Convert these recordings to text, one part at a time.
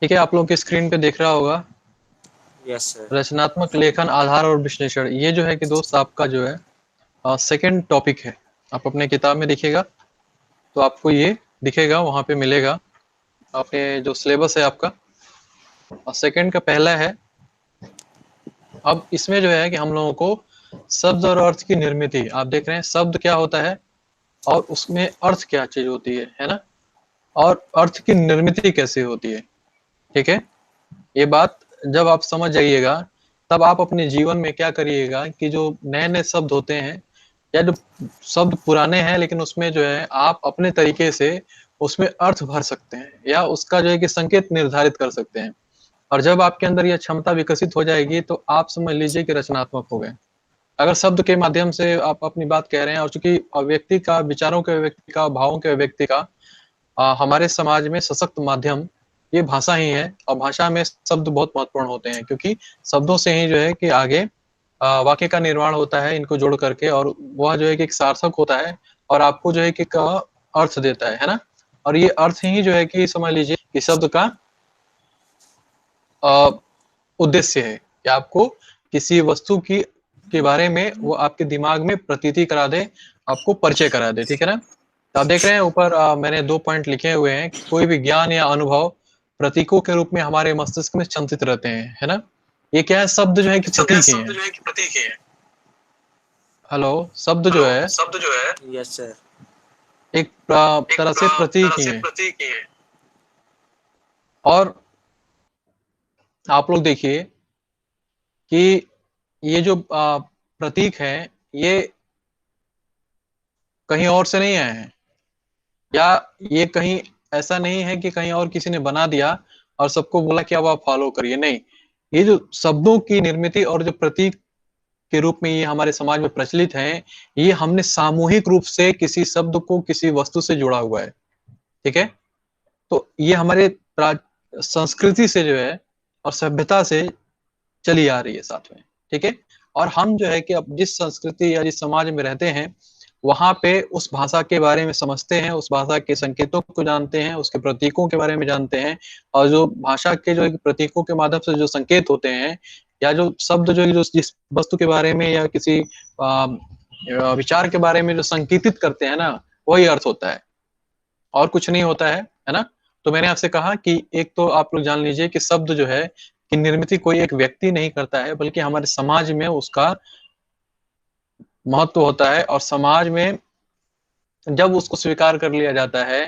ठीक है, आप लोगों की स्क्रीन पे दिख रहा होगा यस सर। रचनात्मक लेखन, आधार और विश्लेषण। ये जो है कि दोस्त आपका जो है सेकंड टॉपिक है। आप अपने किताब में देखिएगा तो आपको ये दिखेगा, वहां पे मिलेगा आपके जो सिलेबस है आपका। और सेकंड का पहला है। अब इसमें जो है कि हम लोगों को शब्द और अर्थ की निर्मिति, आप देख रहे हैं शब्द क्या होता है और उसमें अर्थ क्या चीज होती है ना, और अर्थ की निर्मिति कैसे होती है। ठीक है, ये बात जब आप समझ जाइएगा तब आप अपने जीवन में क्या करिएगा कि जो नए नए शब्द होते हैं या जो शब्द पुराने हैं लेकिन उसमें जो है आप अपने तरीके से उसमें अर्थ भर सकते हैं या उसका जो है कि संकेत निर्धारित कर सकते हैं। और जब आपके अंदर यह क्षमता विकसित हो जाएगी तो आप समझ लीजिए कि रचनात्मक हो गए। अगर शब्द के माध्यम से आप अपनी बात कह रहे हैं, और चूंकि व्यक्ति का, विचारों के व्यक्ति का, भावों के व्यक्ति का हमारे समाज में सशक्त माध्यम ये भाषा ही है। और भाषा में शब्द बहुत महत्वपूर्ण होते हैं क्योंकि शब्दों से ही जो है कि आगे वाक्य का निर्माण होता है इनको जोड़ करके, और वह जो है कि एक सार्थक होता है और आपको जो है कि का अर्थ देता है ना। और ये अर्थ ही जो है कि समझ लीजिए कि शब्द का अ, उद्देश्य है कि आपको किसी वस्तु की के बारे में वो आपके दिमाग में प्रतीति करा दे, आपको परिचय करा दे। ठीक है ना। तो आप देख रहे हैं ऊपर मैंने 2 पॉइंट लिखे हुए हैं कि कोई भी ज्ञान या अनुभव प्रतीकों के रूप में हमारे मस्तिष्क में संचित रहते हैं, है ना। ये क्या है, शब्द जो है कि प्रतीक ही शब्द है। जो है कि प्रतीक ही है। हेलो, शब्द जो हेलो, है शब्द जो है यस सर एक एक तरह से प्रतीक तरह ही से है। प्रतीक ही है। और आप लोग देखिए कि ये जो प्रतीक है ये कहीं और से नहीं आए हैं, या ये कहीं ऐसा नहीं है कि कहीं और किसी ने बना दिया और सबको बोला कि अब आप फॉलो करिए। नहीं, ये जो शब्दों की निर्मिति और जो प्रतीक के रूप में ये हमारे समाज में प्रचलित है, ये हमने सामूहिक रूप से किसी शब्द को किसी वस्तु से जोड़ा हुआ है। ठीक है, तो ये हमारे संस्कृति से जो है और सभ्यता से चली आ रही है साथ में। ठीक है, और हम जो है कि अब जिस संस्कृति या जिस समाज में रहते हैं वहां पे उस भाषा के बारे में समझते हैं, उस भाषा के संकेतों को जानते हैं, उसके प्रतीकों के बारे में जानते हैं। और जो भाषा के जो प्रतीकों के माध्यम से जो संकेत होते हैं या जो शब्द जो जिस वस्तु के बारे में या किसी विचार के बारे में जो संकेतित करते हैं ना, वही अर्थ होता है और कुछ नहीं होता है ना। तो मैंने आपसे कहा कि एक तो आप लोग जान लीजिए कि शब्द जो है कि निर्मिति कोई एक व्यक्ति नहीं करता है बल्कि हमारे समाज में उसका महत्व होता है। और समाज में जब उसको स्वीकार कर लिया जाता है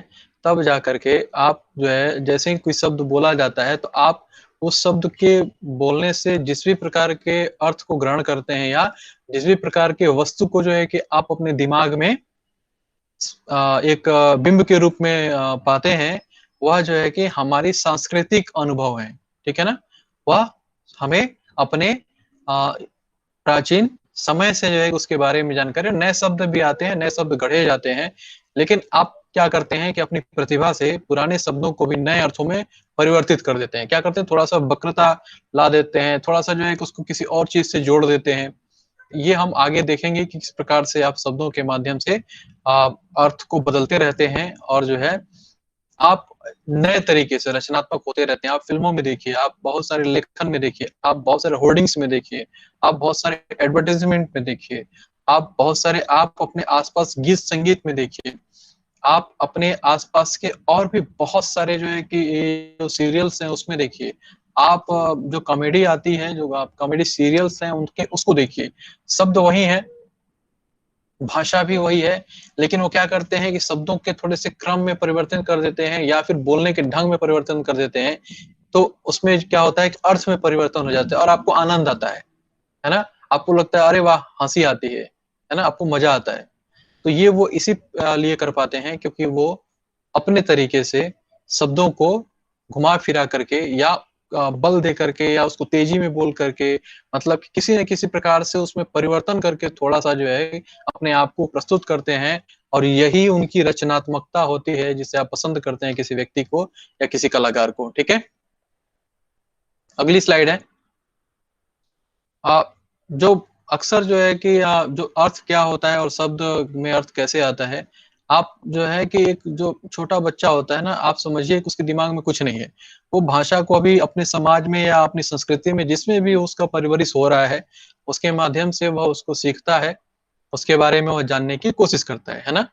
तब जा करके आप जो है जैसे ही कोई शब्द बोला जाता है तो आप उस शब्द के बोलने से जिस भी प्रकार के अर्थ को ग्रहण करते हैं या जिस भी प्रकार के वस्तु को जो है कि आप अपने दिमाग में एक बिंब के रूप में पाते हैं, वह जो है कि हमारी सांस्कृतिक अनुभव है। ठीक है ना। वह हमें अपने प्राचीन समय से जो है उसके बारे में जानकारी, नए शब्द भी आते हैं, नए शब्द गढ़े जाते हैं। लेकिन आप क्या करते हैं कि अपनी प्रतिभा से पुराने शब्दों को भी नए अर्थों में परिवर्तित कर देते हैं। क्या करते हैं, थोड़ा सा वक्रता ला देते हैं, थोड़ा सा जो है कि उसको किसी और चीज से जोड़ देते हैं। ये हम आगे देखेंगे कि किस प्रकार से आप शब्दों के माध्यम से अर्थ को बदलते रहते हैं और जो है आप नए तरीके से रचनात्मक होते रहते हैं। आप फिल्मों में देखिए, आप बहुत सारे लेखन में देखिए, आप बहुत सारे होर्डिंग्स में देखिए, आप बहुत सारे एडवर्टाइजमेंट में देखिए, आप बहुत सारे आप अपने आसपास गीत संगीत में देखिए, आप अपने आसपास के और भी बहुत सारे जो है कि ये जो सीरियल्स हैं उसमें देखिए, आप जो कॉमेडी आती है, जो आप कॉमेडी सीरियल्स हैं उनके उसको देखिए। शब्द वही है, भाषा भी वही है, लेकिन वो क्या करते हैं कि शब्दों के थोड़े से क्रम में परिवर्तन कर देते हैं या फिर बोलने के ढंग में परिवर्तन कर देते हैं। तो उसमें क्या होता है कि अर्थ में परिवर्तन हो जाता है और आपको आनंद आता है ना। आपको लगता है अरे वाह, हंसी आती है ना, आपको मजा आता है। तो ये वो इसी लिए कर पाते हैं क्योंकि वो अपने तरीके से शब्दों को घुमा फिरा करके या बल दे करके या उसको तेजी में बोल करके, मतलब किसी न किसी प्रकार से उसमें परिवर्तन करके थोड़ा सा जो है अपने आप को प्रस्तुत करते हैं। और यही उनकी रचनात्मकता होती है जिसे आप पसंद करते हैं किसी व्यक्ति को या किसी कलाकार को। ठीक है, अगली स्लाइड है। जो अक्सर जो है कि जो अर्थ क्या होता है और शब्द में अर्थ कैसे आता है, आप जो है कि एक जो छोटा बच्चा होता है ना, आप समझिए कि उसके दिमाग में कुछ नहीं है। वो भाषा को अभी अपने समाज में या अपनी संस्कृति में जिसमें भी उसका परवरिश हो रहा है, उसके माध्यम से वह उसको सीखता है, उसके बारे में वह जानने की कोशिश करता है ना?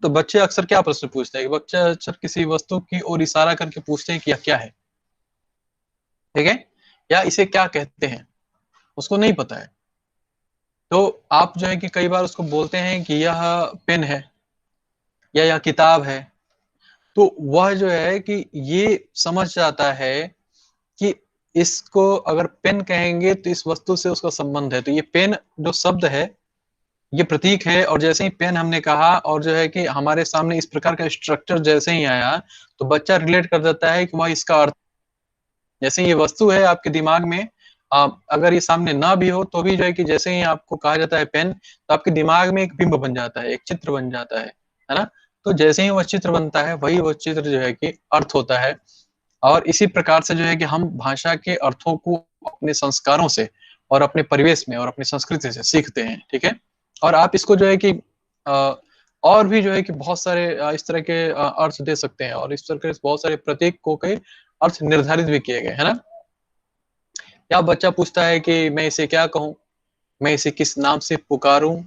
तो बच्चे अक्सर क्या प्रश्न पूछते हैं? बच्चे अक्सर किसी वस्तु की ओर इशारा करके पूछते हैं कि यह क्या है? ठीक है? या इसे क्या कहते हैं? उसको नहीं पता है। तो आप जो है कि कई बार उसको बोलते हैं कि यह पेन है या यह किताब है, तो वह जो है कि ये समझ जाता है कि इसको अगर पेन कहेंगे तो इस वस्तु से उसका संबंध है। तो ये पेन जो शब्द है, ये प्रतीक है, और जैसे ही पेन हमने कहा और जो है कि हमारे सामने इस प्रकार का स्ट्रक्चर जैसे ही आया, तो बच्चा रिलेट कर देता है कि वह इसका अर्थ, जैसे ये वस्तु है आपके दिमाग में, अगर ये सामने ना भी हो तो भी जो है कि जैसे ही आपको कहा जाता है पेन, तो आपके दिमाग में एक बिंब बन जाता है, एक चित्र बन जाता है ना? तो जैसे ही वह चित्र बनता है, वही वो चित्र जो है कि अर्थ होता है। और इसी प्रकार से जो है कि हम भाषा के अर्थों को अपने संस्कारों से और अपने परिवेश में और अपनी संस्कृति से सीखते हैं, ठीक है? और आप इसको जो है कि अ, और भी जो है कि बहुत सारे इस तरह के अर्थ दे सकते हैं, और इस तरह के बहुत सारे प्रतीकों के अर्थ निर्धारित भी किए गए, है ना? या बच्चा पूछता है कि मैं इसे क्या कहूँ? मैं इसे किस नाम से पुकारूँ?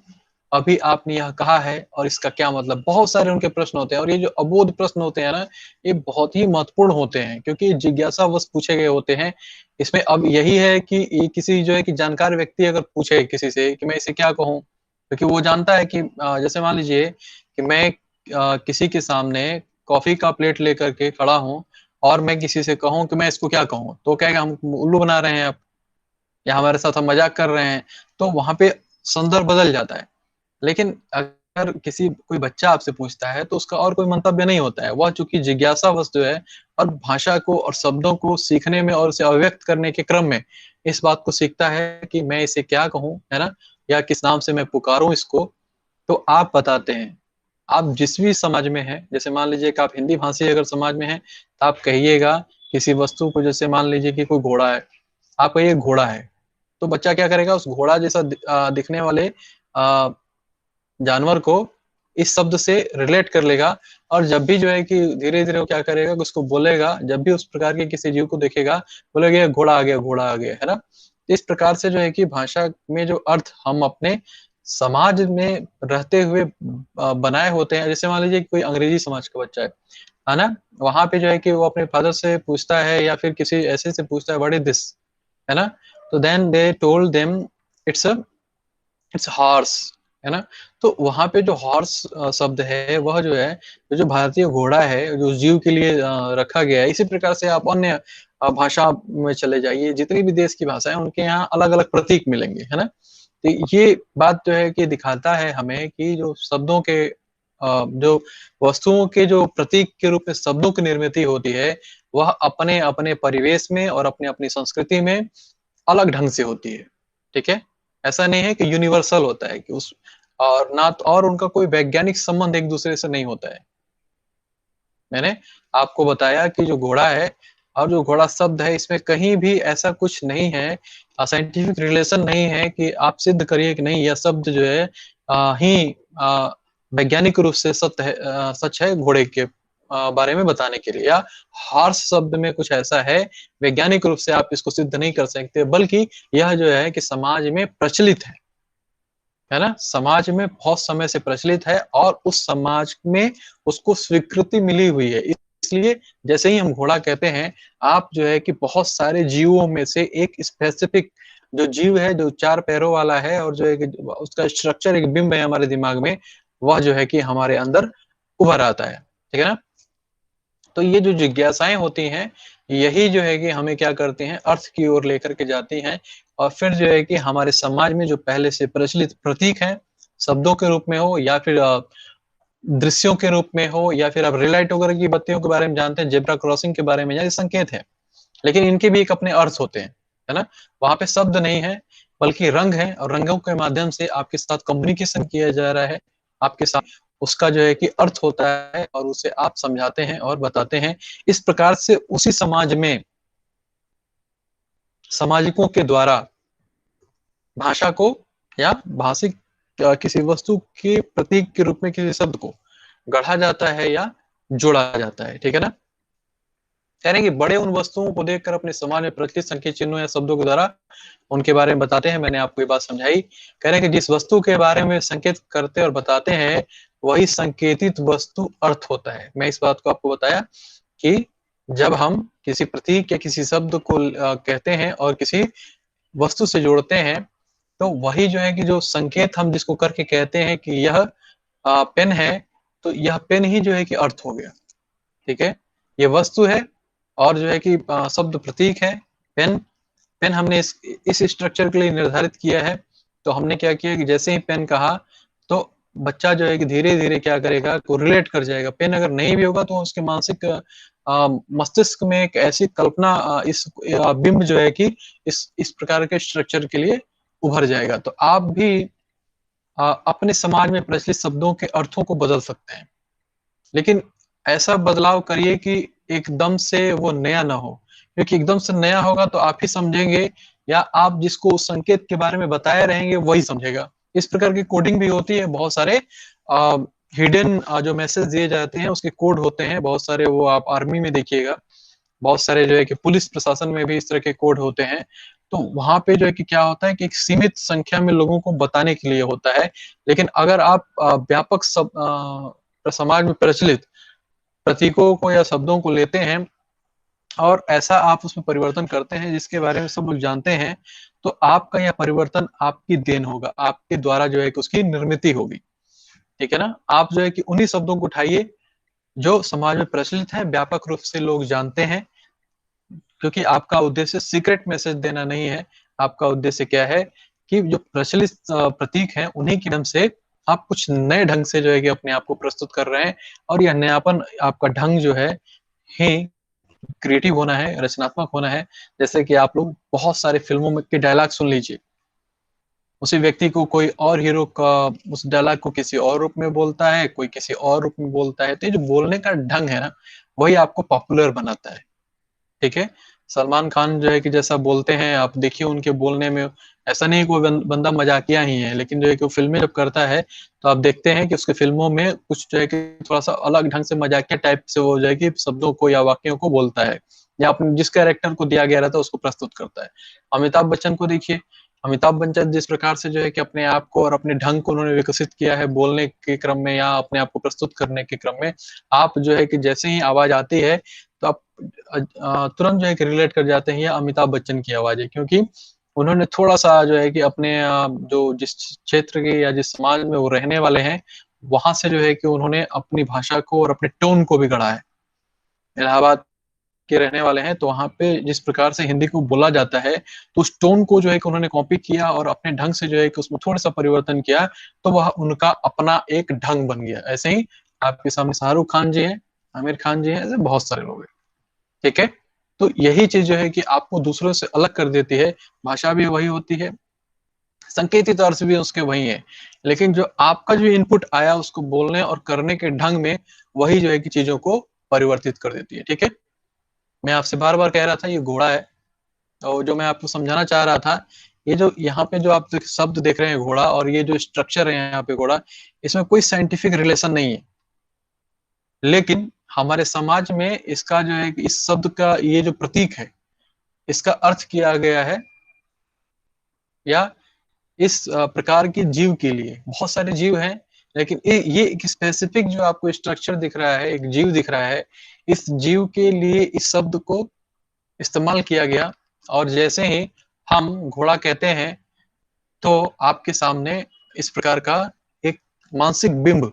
अभी आपने यह कहा है और इसका क्या मतलब? बहुत सारे उनके प्रश्न होते हैं, और ये जो अबोध प्रश्न होते हैं ना, ये बहुत ही महत्वपूर्ण होते हैं, क्योंकि जिज्ञासावश पूछे गए होते हैं। इसमें अब यही है कि ये किसी जो है कि जानकार व्यक्ति अगर पूछे किसी से कि मैं इसे क्या कहूँ? क्योंकि वो जानता है कि जैसे मान लीजिए कि मैं किसी के सामने कॉफ़ी का प्लेट लेकर के खड़ा हूँ और मैं किसी से कहूँ कि मैं इसको क्या कहूँ? तो वो कहेगा हम उल्लू बना रहे हैं आप, या हमारे साथ हम मज़ाक कर रहे हैं। तो वहाँ पे संदर्भ बदल जाता है। लेकिन अगर किसी कोई बच्चा आपसे पूछता है, तो उसका और कोई मंतव्य नहीं होता है। वह चूँकि जिज्ञासावश जो है, और भाषा को और शब्दों को सीखने में और उसे अभिव्यक्त करने के क्रम में इस बात को सीखता है कि मैं इसे क्या कहूँ, है ना? या किस नाम से मैं पुकारूँ इसको, तो आप बताते हैं। आप जिस भी समाज में हैं, जैसे मान लीजिए कि आप हिंदी भाषी अगर समाज में हैं, तो आप कहिएगा किसी वस्तु को, जैसे मान लीजिए कि कोई घोड़ा है, आप कहिए घोड़ा है, तो बच्चा क्या करेगा, उस घोड़ा जैसा दिखने वाले अ, जानवर को इस शब्द से रिलेट कर लेगा, और जब भी जो है कि धीरे-धीरे वो क्या करेगा कि उसको बोलेगा, जब भी उस प्रकार के किसी जीव को देखेगा, बोलेगा ये घोड़ा आ गया, घोड़ा आ गया, है ना? इस प्रकार से जो है कि भाषा में जो अर्थ हम अपने समाज में रहते हुए बनाए होते हैं, जैसे मान लीजिए कि कोई अंग्रेजी समाज का बच्चा है ना? वहाँ पे जो है कि वो अपने फादर से पूछता है या फिर किसी ऐसे से पूछता है, व्हाट इज़ दिस? है ना? तो then they told them it's a it's horse, है ना? तो वहाँ पे जो हॉर्स शब्द है, वह जो है, जो भारतीय घोड़ा है, जो जीव के लिए रखा गया है, इसी प्रकार से आप अन्य भाषा में चले जाइए, जितनी भी देश की भाषा है, उनके यहाँ अलग-अलग प्रतीक मिलेंगे, है ना? तो ये बात जो है कि दिखाता है हमें कि जो शब्दों के जो वस्तुओं के जो प्रतीक के रूप में शब्दों की निर्मित होती है, वह अपने-अपने परिवेश में और अपनी-अपनी संस्कृति में अलग ढंग से होती है, ठीक है? ऐसा नहीं है कि यूनिवर्सल होता है कि उस, और ना तो, और उनका कोई वैज्ञानिक संबंध एक-दूसरे से नहीं होता है। मैंने आपको बताया कि जो घोड़ा है और जो घोड़ा शब्द है, इसमें कहीं भी ऐसा कुछ नहीं है, साइंटिफिक रिलेशन नहीं है कि आप सिद्ध करिए कि नहीं यह शब्द जो है ही वैज्ञानिक रूप से सत्य है, सच है घोड़े के बारे में बताने के लिए, या हॉर्स शब्द में कुछ ऐसा है, वैज्ञानिक रूप से आप इसको सिद्ध नहीं कर सकते, बल्कि यह जो है कि समाज में प्रचलित है ना? समाज में बहुत समय से प्रचलित है, और उस समाज में उसको स्वीकृति मिली हुई है। इसलिए जैसे ही हम घोड़ा कहते हैं, आप जो है कि बहुत सारे जीवों में से एक स्पेसिफिक जो जीव है, जो 4 पैरों वाला है, और जो है कि उसका स्ट्रक्चर एक बिंब है हमारे दिमाग में, वह जो है कि हमारे अंदर उभर आता है। ठीक है ना? तो ये जो जिज्ञासाएँ होती हैं, यही जो है कि हमें क्या करती हैं, अर्थ की ओर लेकर के जाती हैं, और फिर जो है कि हमारे समाज में जो पहले से प्रचलित प्रतीक हैं, शब्दों के रूप में हो या फिर दृश्यों के रूप में हो, या फिर आप रेड लाइट वगैरह की बत्तियों के बारे में जानते हैं, ज़ेब्रा क्रॉसिंग के बारे में, ये संकेत हैं। लेकिन इनके भी एक अपने अर्थ होते हैं, है ना? वहाँ पे शब्द नहीं है, बल्कि रंग है, और रंगों के माध्यम से आपके साथ कम्युनिकेशन किया जा रहा है। आपके साथ उसका जो है कि अर्थ होता है, और उसे आप समझाते हैं और बताते हैं। इस प्रकार से उसी समाज में सामाजिकों के द्वारा भाषा को या भाषिक किसी वस्तु के प्रतीक के रूप में किसी शब्द को गढ़ा जाता है या जोड़ा जाता है, ठीक है ना। कह रहे हैं कि बड़े उन वस्तुओं को देखकर अपने समाज में प्रचलित संकेत चिन्हों या शब्दों के द्वारा उनके बारे में बताते हैं। मैंने आपको ये बात समझाई। कह रहे हैं कि जिस वस्तु के बारे में संकेत करते और बताते हैं वही संकेतित वस्तु अर्थ होता है। मैं इस बात को आपको बताया कि जब हम किसी प्रतीक या किसी शब्द को कहते हैं और किसी वस्तु से जोड़ते हैं, तो वही जो है कि जो संकेत हम जिसको करके कहते हैं कि यह पेन है, तो यह पेन ही जो है कि अर्थ हो गया, ठीक है। ये वस्तु है और जो है कि शब्द प्रतीक है पेन। पेन हमने इस स्ट्रक्चर के लिए निर्धारित किया है। तो हमने क्या किया कि जैसे ही पेन कहा तो बच्चा जो है कि धीरे धीरे क्या करेगा, को रिलेट कर जाएगा। पेन अगर नहीं भी होगा तो उसके मानसिक मस्तिष्क में एक ऐसी कल्पना इस बिंब जो है कि इस प्रकार के स्ट्रक्चर के लिए उभर जाएगा। तो आप भी अपने समाज में प्रचलित शब्दों के अर्थों को बदल सकते हैं, लेकिन ऐसा बदलाव करिए कि एकदम से वो नया ना हो, क्योंकि एकदम से नया होगा तो आप ही समझेंगे या आप जिसको उस संकेत के बारे में बताए रहेंगे वही समझेगा। इस प्रकार की कोडिंग भी होती है। बहुत सारे हिडन जो मैसेज दिए जाते हैं उसके कोड होते हैं बहुत सारे। वो आप आर्मी में देखिएगा, बहुत सारे जो है कि पुलिस प्रशासन में भी इस तरह के कोड होते हैं। तो वहां पे जो है कि क्या होता है कि एक सीमित संख्या में लोगों को बताने के लिए होता है। लेकिन अगर आप व्यापक समाज में प्रचलित प्रतीकों को या शब्दों को लेते हैं और ऐसा आप उसमें परिवर्तन करते हैं जिसके बारे में सब लोग जानते हैं, तो आपका यह परिवर्तन आपकी देन होगा, आपके द्वारा जो है कि उसकी निर्मित होगी, ठीक है ना। आप जो है कि उन्हीं शब्दों को उठाइए जो समाज में प्रचलित है, व्यापक रूप से लोग जानते हैं, क्योंकि आपका उद्देश्य सीक्रेट मैसेज देना नहीं है। आपका उद्देश्य क्या है कि जो प्रचलित प्रतीक है उन्हीं के नाम से आप कुछ नए ढंग से जो है कि अपने आप को प्रस्तुत कर रहे हैं। और यह नयापन आपका ढंग जो है ही क्रिएटिव होना है, रचनात्मक होना है। जैसे कि आप लोग बहुत सारे फिल्मों में के डायलॉग सुन लीजिए, उसी व्यक्ति को कोई और हीरो का उस डायलॉग को किसी और रूप में बोलता है, कोई किसी और रूप में बोलता है। तो ये जो बोलने का ढंग है ना, वही आपको पॉपुलर बनाता है, ठीक है। सलमान खान जो है कि जैसा बोलते हैं आप देखिए उनके बोलने में, ऐसा नहीं कोई बंदा मजाकिया ही है, लेकिन जो है कि वो फिल्में जब करता है तो आप देखते हैं कि उसके फिल्मों में कुछ जो है कि थोड़ा सा अलग ढंग से मजाकिया टाइप से वो जो है कि शब्दों को या वाक्यों को बोलता है, या अपने जिस कैरेक्टर को दिया गया रहता है उसको प्रस्तुत करता है। अमिताभ बच्चन को देखिए, अमिताभ बच्चन जिस प्रकार से जो है कि अपने आप को और अपने ढंग को उन्होंने विकसित किया है बोलने के क्रम में या अपने आप को प्रस्तुत करने के क्रम में, आप जो है कि जैसे ही आवाज आती है तो आप तुरंत जो है कि रिलेट कर जाते हैं ये अमिताभ बच्चन की आवाज है। क्योंकि उन्होंने थोड़ा सा जो है कि अपने जो जिस क्षेत्र के या जिस समाज में वो रहने वाले हैं वहां से जो है कि उन्होंने अपनी भाषा को और अपने टोन को भी गढ़ा है। इलाहाबाद के रहने वाले हैं तो वहां पे जिस प्रकार से हिंदी को बोला जाता है तो उस टोन को जो है कि उन्होंने कॉपी किया और अपने ढंग से जो है कि उसमें थोड़ा सा परिवर्तन किया, तो वह उनका अपना एक ढंग बन गया। ऐसे ही आपके सामने शाहरुख खान जी हैं, आमिर खान जी हैं, ऐसे बहुत सारे लोग हैं, ठीक है। तो यही चीज जो है कि आपको दूसरों से अलग कर देती है। भाषा भी वही होती है, संकेतित अर्थ भी उसके वही है, लेकिन जो आपका जो इनपुट आया उसको बोलने और करने के ढंग में, वही जो है कि चीजों को परिवर्तित कर देती है, ठीक है। मैं आपसे बार बार कह रहा था ये घोड़ा है, और जो मैं आपको समझाना चाह रहा था, ये जो यहाँ पे जो आप शब्द देख रहे हैं घोड़ा, और ये जो स्ट्रक्चर है यहाँ पे घोड़ा, इसमें कोई साइंटिफिक रिलेशन नहीं है। लेकिन हमारे समाज में इसका जो है इस शब्द का ये जो प्रतीक है इसका अर्थ किया गया है, या इस प्रकार के जीव के लिए बहुत सारे जीव हैं, लेकिन ये एक स्पेसिफिक जो आपको स्ट्रक्चर दिख रहा है, एक जीव दिख रहा है, इस जीव के लिए इस शब्द को इस्तेमाल किया गया। और जैसे ही हम घोड़ा कहते हैं तो आपके सामने इस प्रकार का एक मानसिक बिंब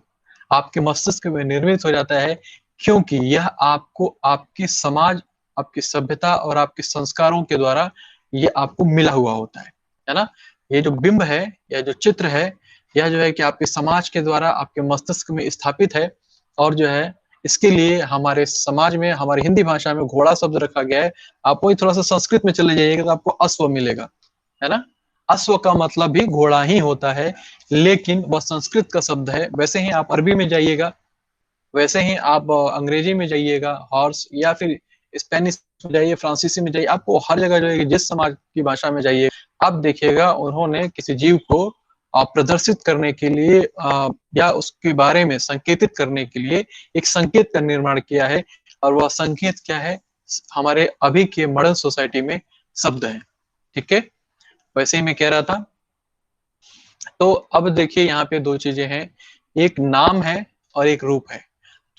आपके मस्तिष्क में निर्मित हो जाता है, क्योंकि यह आपको आपके समाज, आपकी सभ्यता और आपके संस्कारों के द्वारा ये आपको मिला हुआ होता है ना। ये जो बिंब है या जो चित्र है, यह जो है कि आपके समाज के द्वारा आपके मस्तिष्क में स्थापित है। और जो है इसके लिए हमारे समाज में, हमारी हिंदी भाषा में घोड़ा शब्द रखा गया है। आप वही थोड़ा सा संस्कृत में चले जाइएगा तो आपको अश्व मिलेगा, है ना। अश्व का मतलब भी घोड़ा ही होता है, लेकिन वह संस्कृत का शब्द है। वैसे ही आप अरबी में जाइएगा, वैसे ही आप अंग्रेजी में जाइएगा हॉर्स, या फिर स्पेनिश में जाइए, फ्रांसीसी में जाइए, आपको हर जगह जो है जिस समाज की भाषा में जाइए आप देखिएगा उन्होंने किसी जीव को प्रदर्शित करने के लिए या उसके बारे में संकेतित करने के लिए एक संकेत का निर्माण किया है, और वह संकेत क्या है, हमारे अभी के मॉडर्न सोसाइटी में शब्द है। ठीक है, वैसे ही मैं कह रहा था। तो अब देखिए यहाँ पे दो चीजें हैं, एक नाम है और एक रूप है।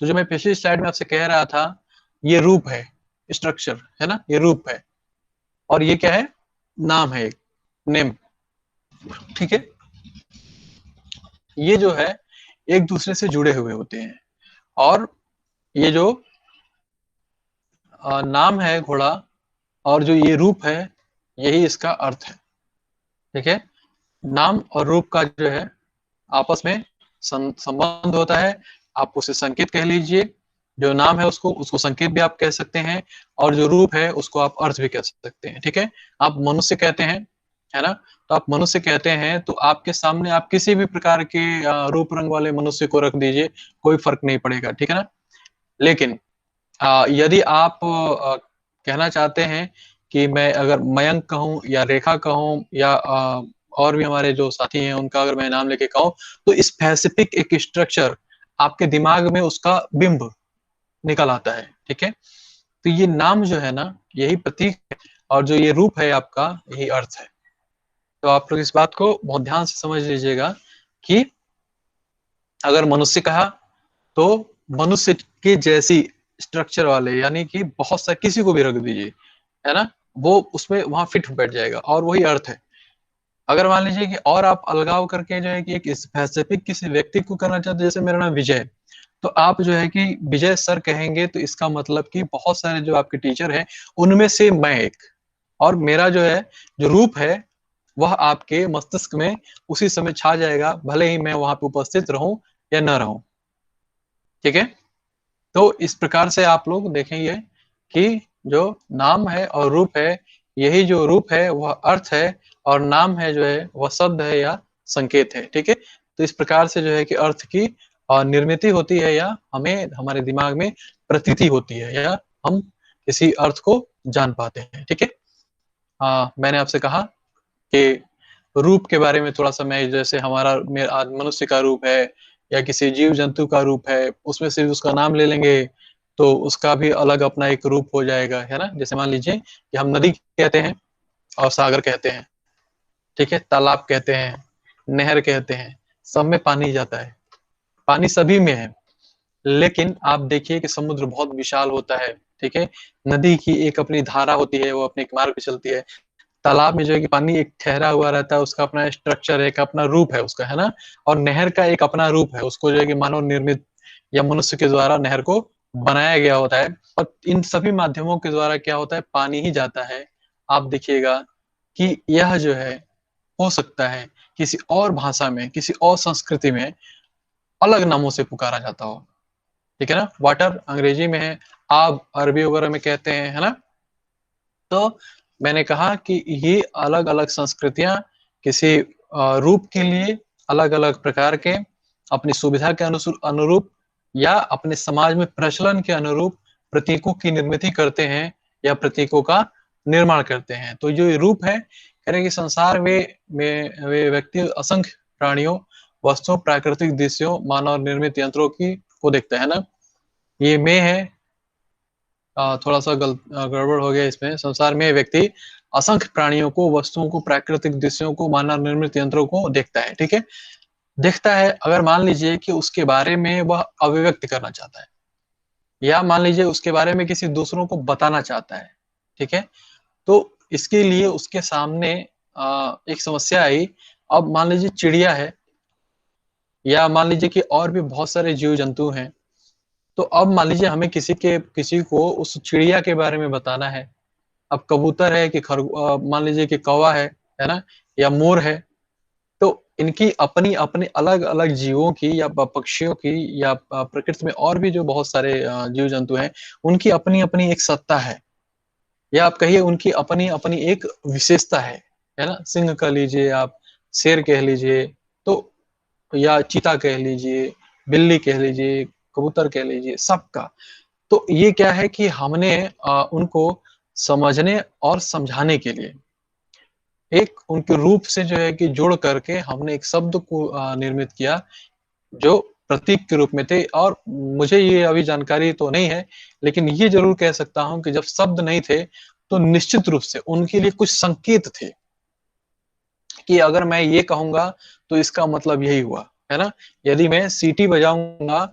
तो जो मैं पिछली स्लाइड में आपसे कह रहा था, ये रूप है, स्ट्रक्चर है ना, ये रूप है, और ये क्या है, नाम है, एक नेम। ठीक है, ये जो है एक दूसरे से जुड़े हुए होते हैं, और ये जो नाम है घोड़ा, और जो ये रूप है, यही इसका अर्थ है। ठीक है, नाम और रूप का जो है आपस में संबंध होता है। आप उसे संकेत कह लीजिए, जो नाम है उसको उसको संकेत भी आप कह सकते हैं, और जो रूप है उसको आप अर्थ भी कह सकते हैं। ठीक है, आप मनुष्य कहते हैं, है ना, तो आप मनुष्य कहते हैं, तो आपके सामने आप किसी भी प्रकार के रूप रंग वाले मनुष्य को रख दीजिए, कोई फर्क नहीं पड़ेगा। ठीक है ना, लेकिन यदि आप कहना चाहते हैं कि मैं अगर मयंक कहूँ या रेखा कहूँ या और भी हमारे जो साथी हैं उनका अगर मैं नाम लेके कहूँ, तो स्पेसिफिक एक स्ट्रक्चर आपके दिमाग में उसका बिंब निकल आता है। ठीक है, तो ये नाम जो है ना, यही प्रतीक है, और जो ये रूप है आपका, यही अर्थ है। तो आप लोग इस बात को बहुत ध्यान से समझ लीजिएगा कि अगर मनुष्य कहा, तो मनुष्य के जैसी स्ट्रक्चर वाले, यानी कि बहुत सा किसी को भी रख दीजिए, है ना, वो उसमें वहां फिट बैठ जाएगा, और वही अर्थ है। अगर मान लीजिए कि और आप अलगाव करके जो है कि एक स्पेसिफिक किसी व्यक्ति को करना चाहते हैं, जैसे मेरा नाम विजय, तो आप जो है कि विजय सर कहेंगे, तो इसका मतलब कि बहुत सारे जो आपके टीचर हैं उनमें से मैं एक, और मेरा जो है जो रूप है वह आपके मस्तिष्क में उसी समय छा जाएगा, भले ही मैं वहां पे उपस्थित रहूं या न रहूं। ठीक है, तो इस प्रकार से आप लोग देखेंगे कि जो नाम है और रूप है, यही जो रूप है वह अर्थ है, और नाम है जो है वह शब्द है या संकेत है। ठीक है, तो इस प्रकार से जो है कि अर्थ की निर्मिति होती है, या हमें हमारे दिमाग में प्रतीति होती है, या हम किसी अर्थ को जान पाते हैं। ठीक है, मैंने आपसे कहा कि रूप के बारे में थोड़ा सा, मैं जैसे हमारा मेरा मनुष्य का रूप है या किसी जीव जंतु का रूप है, उसमें से उसका नाम ले लेंगे, तो उसका भी अलग अपना एक रूप हो जाएगा, है ना। जैसे मान लीजिए कि हम नदी कहते हैं और सागर कहते हैं, ठीक है, तालाब कहते हैं, नहर कहते हैं, सब में पानी जाता है, पानी सभी में है। लेकिन आप देखिए कि समुद्र बहुत विशाल होता है, ठीक है, नदी की एक अपनी धारा होती है, वो अपने एक मार्ग पे चलती है। तालाब में जो है कि पानी एक ठहरा हुआ रहता है, उसका अपना स्ट्रक्चर है, एक अपना रूप है उसका, है ना। और नहर का एक अपना रूप है, उसको जो है कि मानव निर्मित या मनुष्य के द्वारा नहर को बनाया गया होता है। और इन सभी माध्यमों के द्वारा क्या होता है, पानी ही जाता है। आप देखिएगा कि यह जो है, हो सकता है किसी और भाषा में, किसी और संस्कृति में अलग नामों से पुकारा जाता हो। ठीक है ना, वाटर अंग्रेजी में है, आब अरबी वगैरह में कहते हैं, है ना। तो मैंने कहा कि ये अलग अलग संस्कृतियां किसी रूप के लिए अलग अलग प्रकार के अपनी सुविधा के अनुरूप या अपने समाज में प्रचलन के अनुरूप प्रतीकों की निर्मित करते हैं, या प्रतीकों का निर्माण करते हैं। तो जो ये रूप है, कह रहे कि संसार में वे व्यक्ति असंख्य प्राणियों, वस्तुओं, प्राकृतिक दृश्यों, मानव निर्मित यंत्रों की को देखता है ना। ये में है, थोड़ा सा गड़बड़ हो गया इसमें। संसार में व्यक्ति असंख्य प्राणियों को, वस्तुओं को, प्राकृतिक दृश्यों को, मानव निर्मित यंत्रों को देखता है। ठीक है, देखता है, अगर मान लीजिए कि उसके बारे में वह अभिव्यक्त करना चाहता है, या मान लीजिए उसके बारे में किसी दूसरों को बताना चाहता है, ठीक है, तो इसके लिए उसके सामने एक समस्या आई। अब मान लीजिए चिड़िया है, या मान लीजिए कि और भी बहुत सारे जीव जंतु हैं, तो अब मान लीजिए हमें किसी को उस चिड़िया के बारे में बताना है। अब कबूतर है कि मान लीजिए कि कौवा है ना, या मोर है, तो इनकी अपनी अपनी अलग अलग जीवों की या पक्षियों की, या प्रकृति में और भी जो बहुत सारे जीव जंतु हैं, उनकी अपनी अपनी एक सत्ता है, या आप कहिए उनकी अपनी अपनी एक विशेषता है ना। सिंह कह लीजिए आप, शेर कह लीजिए, तो या चीता कह लीजिए, बिल्ली कह लीजिए, कबूतर कह लीजिए, सबका। तो ये क्या है कि हमने उनको समझने और समझाने के लिए एक उनके रूप से जो है कि जोड़ करके हमने एक शब्द को निर्मित किया जो प्रतीक के रूप में थे। और मुझे ये अभी जानकारी तो नहीं है, लेकिन ये जरूर कह सकता हूं कि जब शब्द नहीं थे तो निश्चित रूप से उनके लिए कुछ संकेत थे कि अगर मैं ये कहूंगा तो इसका मतलब यही हुआ, है ना। यदि मैं सीटी बजाऊंगा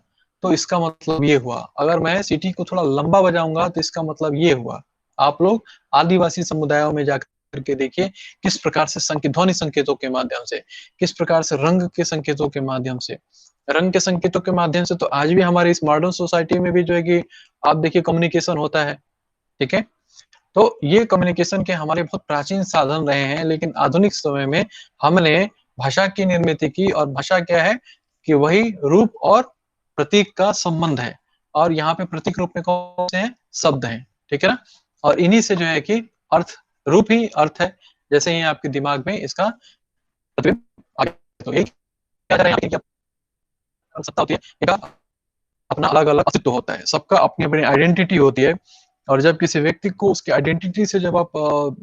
तो इसका मतलब ये हुआ, अगर मैं सीटी को थोड़ा लंबा बजाऊंगा तो इसका मतलब ये हुआ। आप लोग आदिवासी समुदायों में जाकर के देखिए किस प्रकार से संकेत, ध्वनि संकेतों के माध्यम से, किस प्रकार से रंग के संकेतों के माध्यम से, रंग के संकेतों के माध्यम से तो आज भी हमारे इस मॉडर्न सोसाइटी में भी जो है कि आप देखिए कम्युनिकेशन होता है, ठीक है। तो ये कम्युनिकेशन के हमारे बहुत प्राचीन साधन रहे हैं, लेकिन आधुनिक समय में हमने भाषा की निर्मित की, और भाषा क्या है कि वही रूप और प्रतीक का संबंध है। और यहाँ पे प्रतीक रूप में कौन से हैं, शब्द हैं, ठीक है ना। और इन्हीं से जो है कि अर्थ, रूप ही अर्थ है। जैसे ही आपके दिमाग में इसका तो एक सत्ता होती है, एक अपना अलग अलग अस्तित्व होता है, सबका अपनी अपनी आइडेंटिटी होती है। और जब किसी व्यक्ति को उसकी आइडेंटिटी से जब आप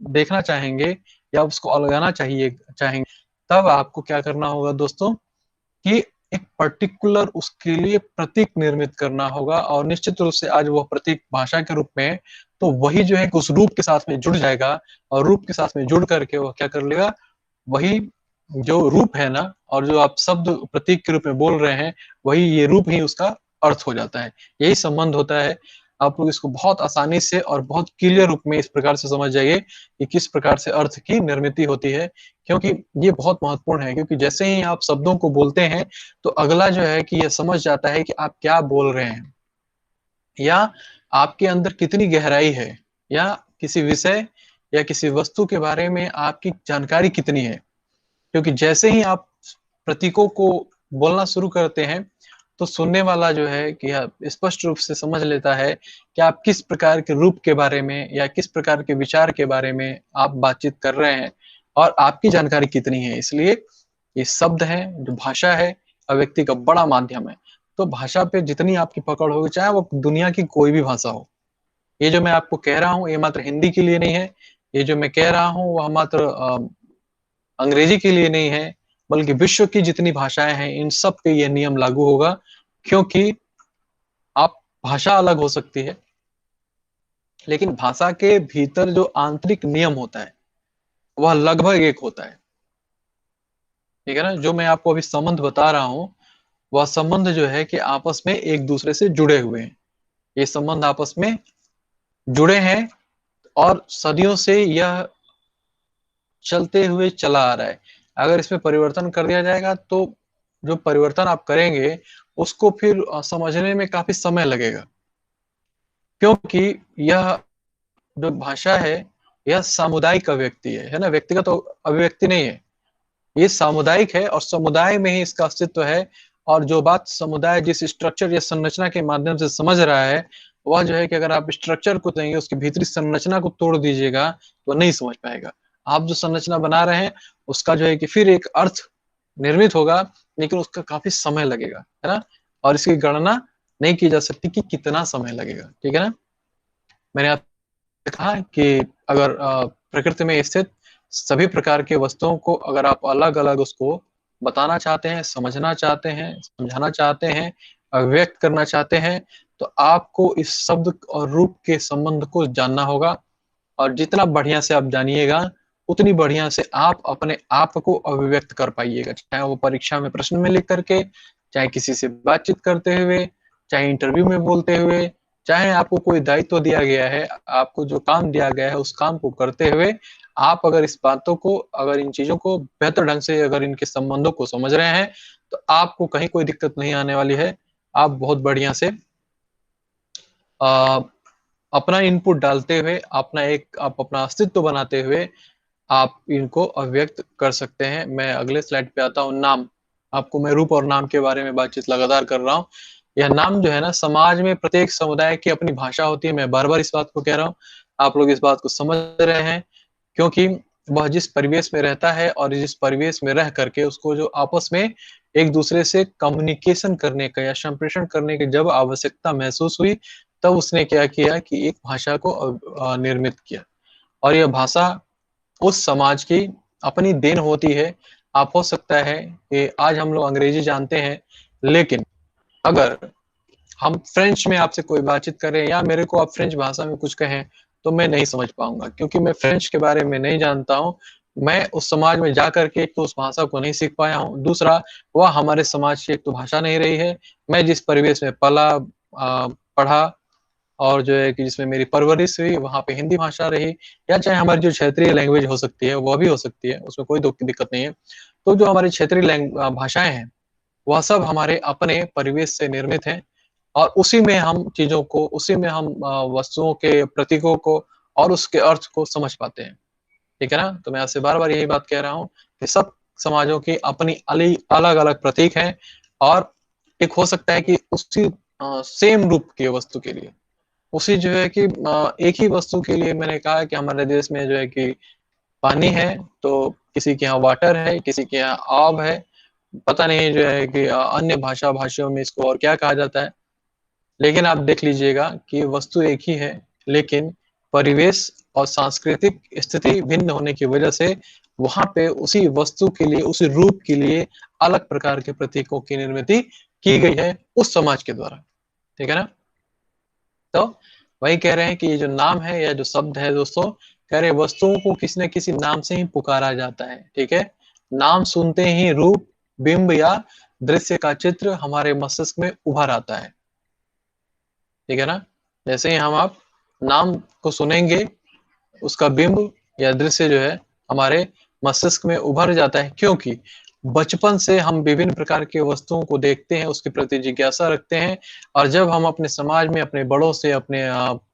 देखना चाहेंगे या उसको अलगाना चाहेंगे, तब आपको क्या करना होगा दोस्तों कि एक पर्टिकुलर उसके लिए प्रतीक निर्मित करना होगा। और निश्चित रूप से आज वह प्रतीक भाषा के रूप में है, तो वही जो है कि उस रूप के साथ में जुड़ जाएगा, और रूप के साथ में जुड़ करके वह क्या कर लेगा, वही जो रूप है ना, और जो आप शब्द प्रतीक के रूप में बोल रहे हैं, वही ये रूप ही उसका अर्थ हो जाता है। यही संबंध होता है। आप लोग इसको बहुत आसानी से और बहुत क्लियर रूप में इस प्रकार से समझ जाइए कि किस प्रकार से अर्थ की निर्मित होती है, क्योंकि ये बहुत महत्वपूर्ण है। क्योंकि जैसे ही आप शब्दों को बोलते हैं तो अगला जो है कि यह समझ जाता है कि आप क्या बोल रहे हैं, या आपके अंदर कितनी गहराई है, या किसी विषय या किसी वस्तु के बारे में आपकी जानकारी कितनी है। क्योंकि जैसे ही आप प्रतीकों को बोलना शुरू करते हैं तो सुनने वाला जो है कि स्पष्ट रूप से समझ लेता है कि आप किस प्रकार के रूप के बारे में या किस प्रकार के विचार के बारे में आप बातचीत कर रहे हैं, और आपकी जानकारी कितनी है। इसलिए ये शब्द है, जो भाषा है, अभिव्यक्ति का बड़ा माध्यम है। तो भाषा पे जितनी आपकी पकड़ होगी, चाहे वो दुनिया की कोई भी भाषा हो, ये जो मैं आपको कह रहा हूँ ये मात्र हिंदी के लिए नहीं है, ये जो मैं कह रहा हूँ वह मात्र अंग्रेजी के लिए नहीं है, बल्कि विश्व की जितनी भाषाएं हैं इन सब पे ये नियम लागू होगा। क्योंकि आप भाषा अलग हो सकती है, लेकिन भाषा के भीतर जो आंतरिक नियम होता है वह लगभग एक होता है, ठीक है ना। जो मैं आपको अभी संबंध बता रहा हूँ, वह संबंध जो है कि आपस में एक दूसरे से जुड़े हुए हैं। ये संबंध आपस में जुड़े हैं, और सदियों से यह चलते हुए चला आ रहा है। अगर इसमें परिवर्तन कर दिया जाएगा तो जो परिवर्तन आप करेंगे उसको फिर समझने में काफी समय लगेगा, क्योंकि यह जो भाषा है यह सामुदायिक अभिव्यक्ति है ना, व्यक्तिगत तो अभिव्यक्ति नहीं है। ये सामुदायिक है, और समुदाय में ही इसका अस्तित्व है। और जो बात समुदाय जिस स्ट्रक्चर या संरचना के माध्यम से समझ रहा है, वह जो है कि अगर आप स्ट्रक्चर को देंगे, उसकी भीतरी संरचना को तोड़ दीजिएगा तो नहीं समझ पाएगा। आप जो संरचना बना रहे हैं उसका जो है कि फिर एक अर्थ निर्मित होगा, लेकिन उसका काफी समय लगेगा, है ना। और इसकी गणना नहीं की जा सकती कि कितना समय लगेगा, ठीक है ना। मैंने आपसे कहा कि अगर प्रकृति में स्थित सभी प्रकार के वस्तुओं को अगर आप अलग अलग उसको बताना चाहते हैं, समझना चाहते हैं, समझाना चाहते हैं, व्यक्त करना चाहते हैं, तो आपको इस शब्द और रूप के संबंध को जानना होगा। और जितना बढ़िया से आप जानिएगा, उतनी बढ़िया से आप अपने आप को अभिव्यक्त कर पाइएगा, चाहे वो परीक्षा में प्रश्न में लिख करके, चाहे किसी से बातचीत करते हुए, चाहे इंटरव्यू में बोलते हुए, चाहे आपको कोई दायित्व दिया गया है, आपको जो काम दिया गया है उस काम को करते हुए, आप अगर इस बातों को, अगर इन चीजों को बेहतर ढंग से, अगर इनके संबंधों को समझ रहे हैं, तो आपको कहीं कोई दिक्कत नहीं आने वाली है। आप बहुत बढ़िया से आ, अपना इनपुट डालते हुए, आप अपना अस्तित्व बनाते हुए आप इनको अभिव्यक्त कर सकते हैं। मैं अगले स्लाइड पे आता हूँ। नाम, आपको मैं रूप और नाम के बारे में बातचीत लगातार कर रहा हूँ। यह नाम जो है ना, समाज में प्रत्येक समुदाय की अपनी भाषा होती है। मैं बार बार इस बात को कह रहा हूँ, आप लोग इस बात को समझ रहे हैं, क्योंकि वह जिस परिवेश में रहता है और जिस परिवेश में रह करके उसको जो आपस में एक दूसरे से कम्युनिकेशन करने का या संप्रेषण करने की जब आवश्यकता महसूस हुई, तब उसने क्या किया कि एक भाषा को निर्मित किया। और यह भाषा उस समाज की अपनी देन होती है। आप हो सकता है कि आज हम लोग अंग्रेजी जानते हैं, लेकिन अगर हम फ्रेंच में आपसे कोई बातचीत करें या मेरे को आप फ्रेंच भाषा में कुछ कहें, तो मैं नहीं समझ पाऊँगा, क्योंकि मैं फ्रेंच के बारे में नहीं जानता हूँ। मैं उस समाज में जा कर के एक तो उस भाषा को नहीं सीख पाया हूँ, दूसरा वह हमारे समाज की एक तो भाषा नहीं रही है। मैं जिस परिवेश में पला पढ़ा और जो है कि जिसमें मेरी परवरिश हुई, वहाँ पे हिंदी भाषा रही, या चाहे हमारी जो क्षेत्रीय लैंग्वेज हो सकती है, वह भी हो सकती है, उसमें कोई दिक्कत नहीं है। तो जो हमारी क्षेत्रीय भाषाएँ हैं, वह सब हमारे अपने परिवेश से निर्मित हैं और उसी में हम चीज़ों को, उसी में हम वस्तुओं के प्रतीकों को और उसके अर्थ को समझ पाते हैं। ठीक है ना? तो मैं आपसे बार-बार यही बात कह रहा हूँ कि सब समाजों की अपनी अलग-अलग प्रतीक हैं और एक हो सकता है कि उसी सेम रूप की वस्तु के लिए, उसी जो है कि एक ही वस्तु के लिए मैंने कहा कि हमारे देश में जो है कि पानी है, तो किसी के यहाँ वाटर है, किसी के यहाँ आब है, पता नहीं जो है कि अन्य भाषाओं में इसको और क्या कहा जाता है। लेकिन आप देख लीजिएगा कि वस्तु एक ही है, लेकिन परिवेश और सांस्कृतिक स्थिति भिन्न होने की वजह से वहाँ पे उसी वस्तु के लिए, उसी रूप के लिए अलग प्रकार के प्रतीकों की निर्मिति की गई है उस समाज के द्वारा। ठीक है ना? तो वही कह रहे हैं कि ये जो नाम है या जो शब्द है दोस्तों, कह रहे हैं वस्तुओं को किसी न किसी नाम से ही पुकारा जाता है, ठीक है? नाम सुनते ही रूप, बिंब या दृश्य का चित्र हमारे मस्तिष्क में उभर आता है। ठीक है ना? जैसे ही हम आप नाम को सुनेंगे, उसका बिंब या दृश्य जो है हमारे मस्तिष्क में उभर जाता है, क्योंकि बचपन से हम विभिन्न प्रकार के वस्तुओं को देखते हैं, उसके प्रति जिज्ञासा रखते हैं और जब हम अपने समाज में अपने बड़ों से, अपने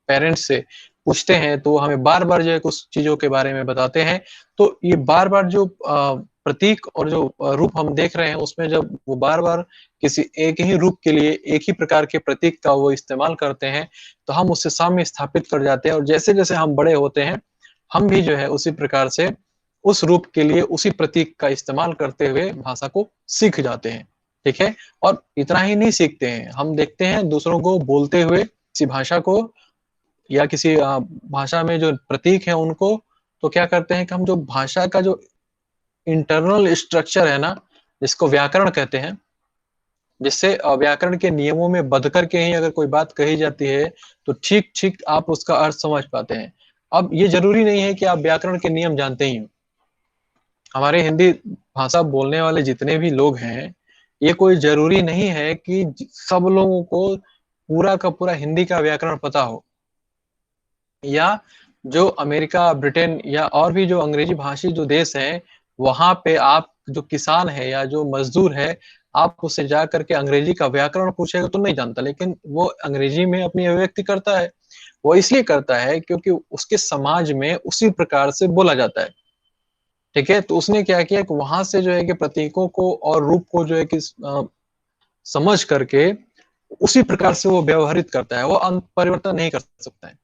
पेरेंट्स से पूछते हैं, तो वो हमें बार-बार जो है कुछ चीज़ों के बारे में बताते हैं। तो ये बार-बार जो प्रतीक और जो रूप हम देख रहे हैं, उसमें जब वो बार-बार किसी एक ही रूप के लिए एक ही प्रकार के प्रतीक का वो इस्तेमाल करते हैं, तो हम उससे साम्य स्थापित कर जाते हैं और जैसे-जैसे हम बड़े होते हैं, हम भी जो है उसी प्रकार से उस रूप के लिए उसी प्रतीक का इस्तेमाल करते हुए भाषा को सीख जाते हैं, ठीक है? और इतना ही नहीं सीखते हैं, हम देखते हैं दूसरों को बोलते हुए किसी भाषा को या किसी भाषा में जो प्रतीक हैं उनको, तो क्या करते हैं कि हम जो भाषा का जो इंटरनल स्ट्रक्चर है ना, जिसको व्याकरण कहते हैं, जिससे व्याकरण के नियमों में बंध कर के ही अगर कोई बात कही जाती है, तो ठीक-ठीक आप उसका अर्थ समझ पाते हैं। अब ये ज़रूरी नहीं है कि आप व्याकरण के नियम जानते ही हों। हमारे हिंदी भाषा बोलने वाले जितने भी लोग हैं, ये कोई ज़रूरी नहीं है कि सब लोगों को पूरा का पूरा हिंदी का व्याकरण पता हो। या जो अमेरिका, ब्रिटेन या और भी जो अंग्रेजी भाषी जो देश हैं, वहाँ पे आप जो किसान है या जो मज़दूर है, आप उससे जा कर के अंग्रेजी का व्याकरण पूछेगा तो नहीं जानता, लेकिन वो अंग्रेजी में अपनी अभिव्यक्ति करता है। वो इसलिए करता है क्योंकि उसके समाज में उसी प्रकार से बोला जाता है। ठीक है? तो उसने क्या किया कि वहाँ से जो है कि प्रतीकों को और रूप को जो है कि समझ करके उसी प्रकार से वो व्यवहारित करता है, वो परिवर्तन नहीं कर सकता है।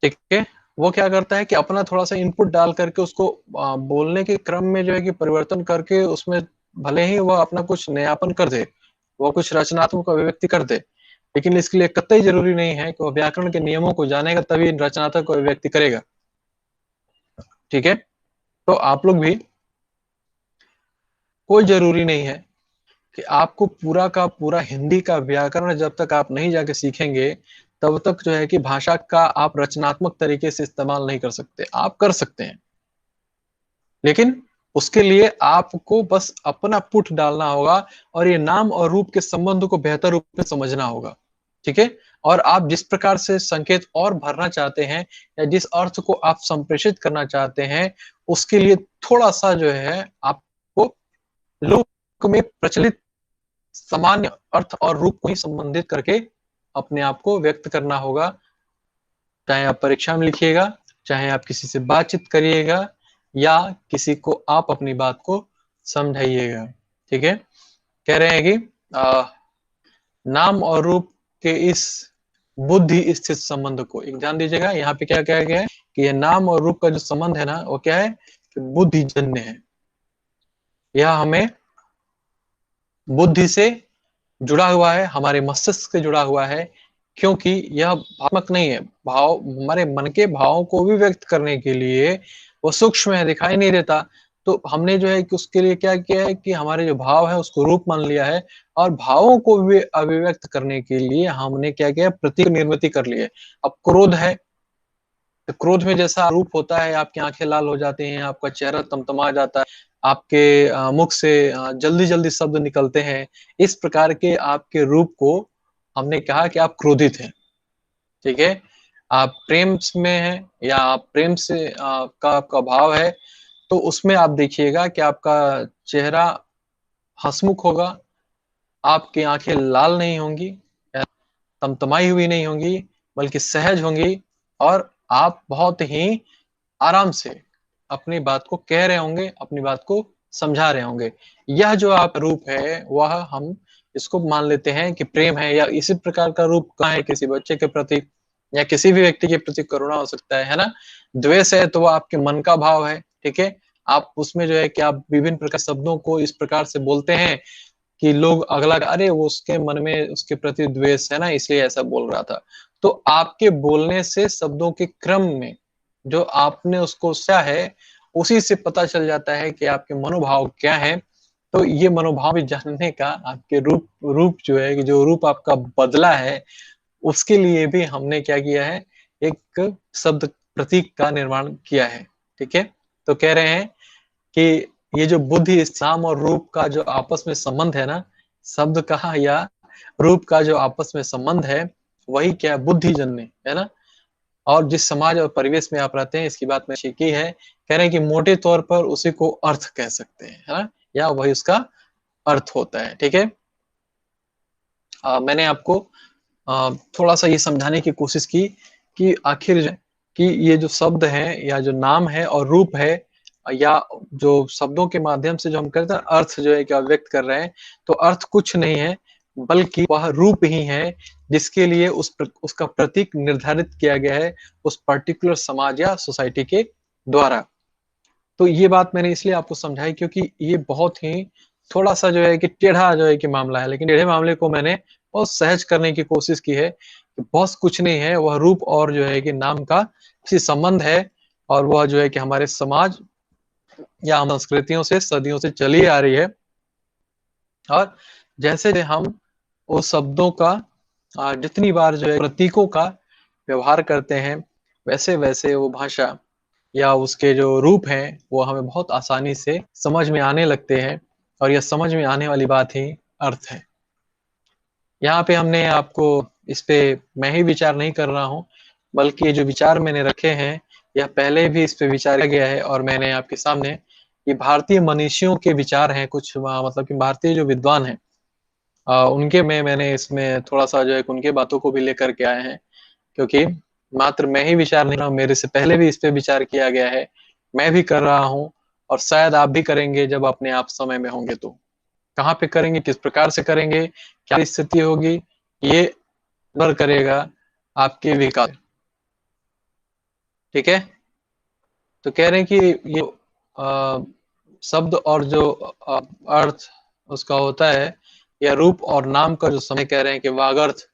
ठीक है? वो क्या करता है कि अपना थोड़ा-सा इनपुट डाल करके उसको बोलने के क्रम में जो है कि परिवर्तन करके उसमें भले ही वह अपना कुछ नयापन कर दे, वो कुछ रचनात्मक अभिव्यक्ति कर दे, लेकिन इसके लिए कतई ज़रूरी नहीं है कि वो व्याकरण के नियमों को जानेगा तभी रचनात्मक अभिव्यक्ति करेगा। ठीक है? तो आप लोग भी कोई ज़रूरी नहीं है कि आपको पूरा का पूरा हिंदी का व्याकरण जब तक आप नहीं जाके सीखेंगे, तब तक जो है कि भाषा का आप रचनात्मक तरीके से इस्तेमाल नहीं कर सकते। आप कर सकते हैं, लेकिन उसके लिए आपको बस अपना पुट डालना होगा और ये नाम और रूप के संबंध को बेहतर रूप में समझना होगा, ठीक है? और आप जिस प्रकार से संकेत और भरना चाहते हैं या जिस अर्थ को आप संप्रेषित करना चाहते हैं, उसके लिए थोड़ा-सा जो है आपको लोक में प्रचलित सामान्य अर्थ और रूप को ही संबंधित करके अपने आप को व्यक्त करना होगा। चाहे आप परीक्षा में लिखिएगा, चाहे आप किसी से बातचीत करिएगा या किसी को आप अपनी बात को समझाइएगा, ठीक है? कह रहे हैं कि नाम और रूप के इस बुद्धि स्थित संबंध को एक ध्यान दीजिएगा, यहाँ पे क्या कहा गया है कि ये नाम और रूप का जो संबंध है ना, वो क्या है कि बुद्धिजन्य है। यह हमें बुद्धि से जुड़ा हुआ है, हमारे मस्तिष्क से जुड़ा हुआ है। क्योंकि यह भावनात्मक नहीं है। भाव हमारे मन के भावों को भी व्यक्त करने के लिए वो सूक्ष्म है, दिखाई नहीं देता। तो हमने जो है कि उसके लिए क्या किया है कि हमारे जो भाव है उसको रूप मान लिया है, और भावों को भी अभिव्यक्त करने के लिए हमने क्या किया, प्रतीक निर्मित कर लिए। अब क्रोध है, तो क्रोध में जैसा रूप होता है, आपकी आंखें लाल हो जाती हैं, आपका चेहरा तमतमा जाता है, आपके मुख से जल्दी-जल्दी शब्द निकलते हैं। इस प्रकार के आपके रूप को हमने कहा कि आप क्रोधित हैं, ठीक है? आप प्रेम में हैं या आप प्रेम से का आपका भाव है, तो उसमें आप देखिएगा कि आपका चेहरा हँसमुख होगा, आपकी आंखें लाल नहीं होंगी, तमतमाई हुई नहीं होंगी, बल्कि सहज होंगी, और आप बहुत ही आराम से अपनी बात को कह रहे होंगे, अपनी बात को समझा रहे होंगे। यह जो आप रूप है, वह हम इसको मान लेते हैं कि प्रेम है, या इसी प्रकार का रूप कहाँ है किसी बच्चे के प्रति या किसी भी व्यक्ति के प्रति करुणा हो सकता है ना? द्वेष है तो वो आपके मन का भाव है, ठीक है? आप उसमें जो है कि आप विभिन्न प्रकार शब्दों को इस प्रकार से बोलते हैं कि लोग अगला, अरे वो उसके मन में उसके प्रति द्वेष है ना, इसलिए ऐसा बोल रहा था। तो आपके बोलने से शब्दों के क्रम में जो आपने उसको सोचा है, उसी से पता चल जाता है कि आपके मनोभाव क्या हैं। तो ये मनोभाव भी जानने का आपके रूप रूप जो है कि जो रूप आपका बदला है, उसके लिए भी हमने क्या किया है, एक शब्द प्रतीक का निर्माण किया है, ठीक है? तो कह रहे हैं कि ये जो बुद्धि, साम और रूप का जो आपस में संबंध है ना, शब्द का या रूप का जो आपस में संबंध है, वही क्या है, बुद्धिजन्य, है ना? और जिस समाज और परिवेश में आप रहते हैं, इसकी बात मैंने की है। कह रहे हैं कि मोटे तौर पर उसी को अर्थ कह सकते हैं, है ना? या वही उसका अर्थ होता है, ठीक है? मैंने आपको थोड़ा-सा ये समझाने की कोशिश की कि आखिर जो है कि ये जो शब्द हैं या जो नाम है और रूप है, या जो शब्दों के माध्यम से जो हम कहते हैं अर्थ जो है कि व्यक्त कर रहे हैं, तो अर्थ कुछ नहीं है, बल्कि वह रूप ही है जिसके लिए उसका प्रतीक निर्धारित किया गया है उस पर्टिकुलर समाज या सोसाइटी के द्वारा। तो ये बात मैंने इसलिए आपको समझाई क्योंकि ये बहुत ही थोड़ा-सा जो है कि टेढ़ा जो है कि मामला है, लेकिन टेढ़े मामले को मैंने बहुत सहज करने की कोशिश की है कि बस कुछ नहीं है, वह रूप और जो है कि नाम का किसी संबंध है, और वह जो है कि हमारे समाज या संस्कृतियों से सदियों से चली आ रही है। और जैसे हम उस शब्दों का जितनी बार जो है प्रतीकों का व्यवहार करते हैं, वैसे-वैसे वो भाषा या उसके जो रूप हैं, वो हमें बहुत आसानी से समझ में आने लगते हैं, और यह समझ में आने वाली बात ही अर्थ है। यहाँ पे हमने आपको इस पे मैं ही विचार नहीं कर रहा हूँ, बल्कि ये जो विचार मैंने रखे हैं, यह पहले भी इस पे विचारा गया है, और मैंने आपके सामने ये भारतीय मनीषियों के विचार हैं कुछ, मतलब कि भारतीय जो विद्वान हैं, उनके में मैंने इसमें थोड़ा-सा जो है उनके बातों को भी लेकर के आए हैं। क्योंकि मात्र मैं ही विचार नहीं कर रहा हूँ, मेरे से पहले भी इस पे विचार किया गया है। मैं भी कर रहा हूँ, और शायद आप भी करेंगे जब अपने आप समय में होंगे तो। कहाँ पे करेंगे, किस प्रकार से करेंगे, क्या स्थिति होगी, ये निर्भर करेगा आपके विकास, ठीक है? तो कह रहे हैं कि ये शब्द और जो अर्थ उसका होता है, या रूप और नाम का जो समय कह रहे हैं कि वागर्थ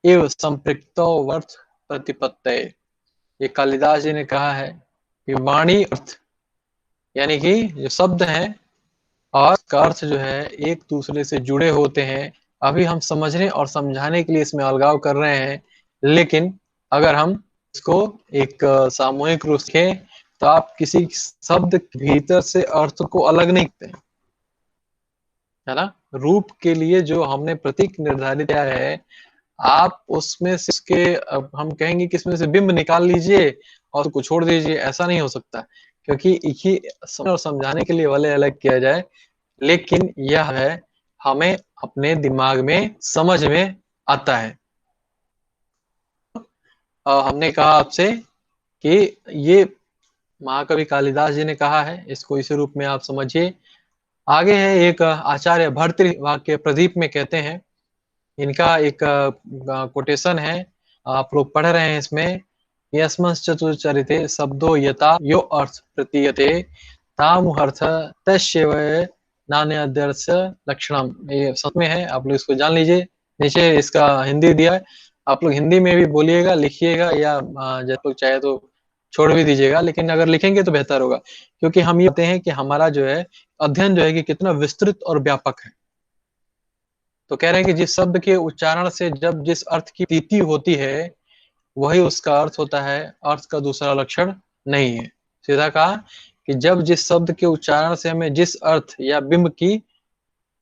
एव संपृक्तो वर्थ प्रतिपत्तये। ये कालिदास जी ने कहा है कि वाणी अर्थ, यानी कि जो शब्द हैं और का अर्थ जो है एक दूसरे से जुड़े होते हैं। अभी हम समझने और समझाने के लिए इसमें अलगाव कर रहे हैं, लेकिन अगर हम इसको एक सामूहिक रूप से देखें, तो आप किसी शब्द के भीतर से अर्थ को अलग नहीं करते, है ना? रूप के लिए जो हमने प्रतीक निर्धारित किया है, आप उसमें से इसके हम कहेंगे कि इसमें से बिंब निकाल लीजिए और उसको छोड़ दीजिए, ऐसा नहीं हो सकता। क्योंकि ये समझने और समझाने के लिए भले अलग किया जाए, लेकिन यह है हमें अपने दिमाग में समझ में आता है। हमने कहा आपसे कि ये महाकवि कालिदास जी ने कहा है, इसको इसी रूप में आप समझिए। आगे है एक आचार्य भर्तृहरि प्रदीप में कहते हैं, इनका एक कोटेशन है, आप लोग पढ़ रहे हैं इसमें। यस्मश्चतुश्चरिते शब्दो यथा यो अर्थ प्रतीयते तामुहर्थ तस्यैव नान्यदर्थ लक्षणम। ये सच में है, आप लोग इसको जान लीजिए। नीचे इसका हिंदी दिया है। आप लोग हिंदी में भी बोलिएगा, लिखिएगा, या जब लोग चाहे तो छोड़ भी दीजिएगा, लेकिन अगर लिखेंगे तो बेहतर होगा, क्योंकि हम ये कहते हैं कि हमारा जो है अध्ययन जो है कि कितना विस्तृत और व्यापक है। तो कह रहे हैं कि जिस शब्द के उच्चारण से जब जिस अर्थ की प्रतीति होती है वही उसका अर्थ होता है, अर्थ का दूसरा लक्षण नहीं है। सीधा कहा कि जब जिस शब्द के उच्चारण से हमें जिस अर्थ या बिंब की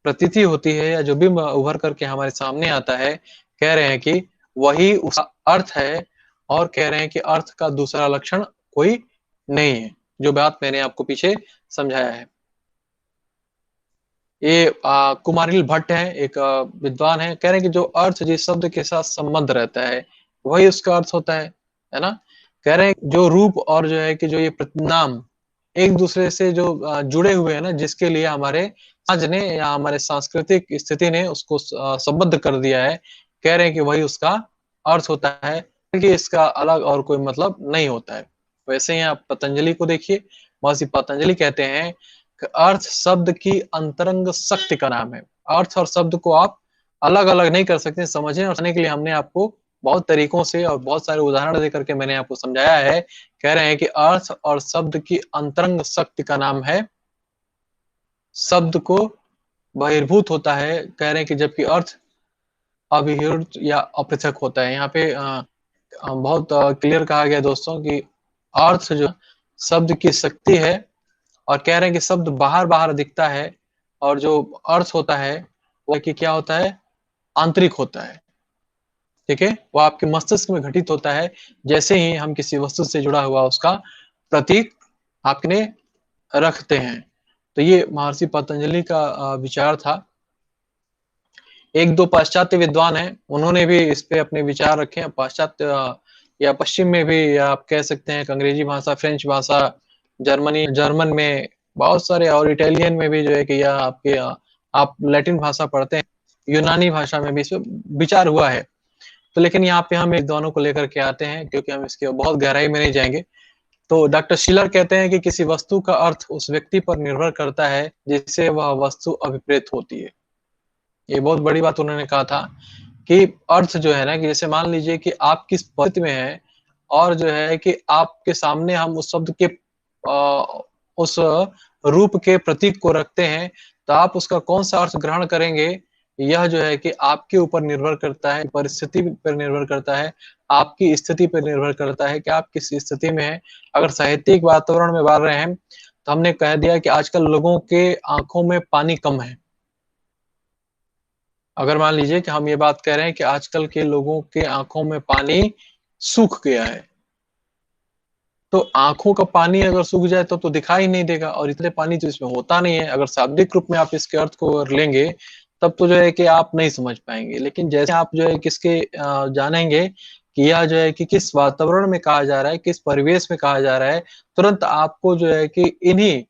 प्रतीति होती है, या जो बिंब उभर करके हमारे सामने आता है, कह रहे हैं कि वही उसका अर्थ है, और कह रहे हैं कि अर्थ का दूसरा लक्षण कोई नहीं है, जो बात मैंने आपको पीछे समझाया है। ये कुमारिल भट्ट है, एक विद्वान है, कह रहे हैं कि जो अर्थ जिस शब्द के साथ संबंध रहता है वही उसका अर्थ होता है ना। कह रहे हैं जो रूप और जो है कि जो ये नाम एक दूसरे से जो जुड़े हुए हैं ना, जिसके लिए हमारे समाज ने या हमारे सांस्कृतिक स्थिति ने उसको संबद्ध कर दिया है, कह रहे हैं कि वही उसका अर्थ होता है, कि इसका अलग और कोई मतलब नहीं होता है। वैसे ही आप पतंजलि को देखिए, महर्षि पतंजलि कहते हैं कि अर्थ शब्द की अंतरंग शक्ति का नाम है। अर्थ और शब्द को आप अलग अलग नहीं कर सकते। समझने और समझने के लिए हमने आपको बहुत तरीकों से और बहुत सारे उदाहरण दे करके मैंने आपको समझाया है। कह रहे हैं कि अर्थ और शब्द की अंतरंग शक्ति का नाम है, शब्द को बहिर्भूत होता है, कह रहे हैं कि जबकि अर्थ अभिहित या अपृथक होता है। यहाँ पे बहुत क्लियर कहा गया दोस्तों कि अर्थ जो शब्द की शक्ति है, और कह रहे हैं कि शब्द बाहर बाहर दिखता है, और जो अर्थ होता है वो कि क्या होता है, आंतरिक होता है। ठीक है, वो आपके मस्तिष्क में घटित होता है, जैसे ही हम किसी वस्तु से जुड़ा हुआ उसका प्रतीक आपने रखते हैं। तो ये महर्षि पतंजलि का विचार था। एक दो पाश्चात्य विद्वान हैं, उन्होंने भी इस पे अपने विचार रखे हैं। पाश्चात्य या पश्चिम में भी, या आप कह सकते हैं अंग्रेजी भाषा, फ्रेंच भाषा, जर्मन में बहुत सारे, और इटालियन में भी जो है कि, या आपके आप लैटिन भाषा पढ़ते हैं, यूनानी भाषा में भी इस पे विचार हुआ है। तो लेकिन यहाँ पे हम विद्वानों को लेकर के आते हैं, क्योंकि हम इसके बहुत गहराई में नहीं जाएंगे। तो डॉक्टर शिलर कहते हैं कि किसी वस्तु का अर्थ उस व्यक्ति पर निर्भर करता है जिससे वह वस्तु अभिप्रेत होती है। ये बहुत बड़ी बात उन्होंने कहा था कि अर्थ जो है ना, कि जैसे मान लीजिए कि आप किस परिस्थिति में हैं, और जो है कि आपके सामने हम उस शब्द के उस रूप के प्रतीक को रखते हैं, तो आप उसका कौन सा अर्थ ग्रहण करेंगे, यह जो है कि आपके ऊपर निर्भर करता है, परिस्थिति पर निर्भर करता है, आपकी स्थिति पर निर्भर करता है कि आप किस स्थिति में हैं। अगर साहित्यिक वातावरण में बात रहे हैं, तो हमने कह दिया कि आजकल लोगों के आंखों में पानी कम है। अगर मान लीजिए कि हम ये बात कह रहे हैं कि आजकल के लोगों के आंखों में पानी सूख गया है, तो आंखों का पानी अगर सूख जाए तो दिखाई नहीं देगा, और इतने पानी तो इसमें होता नहीं है। अगर शाब्दिक रूप में आप इसके अर्थ को लेंगे, तब तो जो है कि आप नहीं समझ पाएंगे। लेकिन जैसे आप जो है किसके जानेंगे कि यह जो है कि किस वातावरण में कहा जा रहा है, किस परिवेश में कहा जा रहा है, तुरंत आपको जो है कि इन्हीं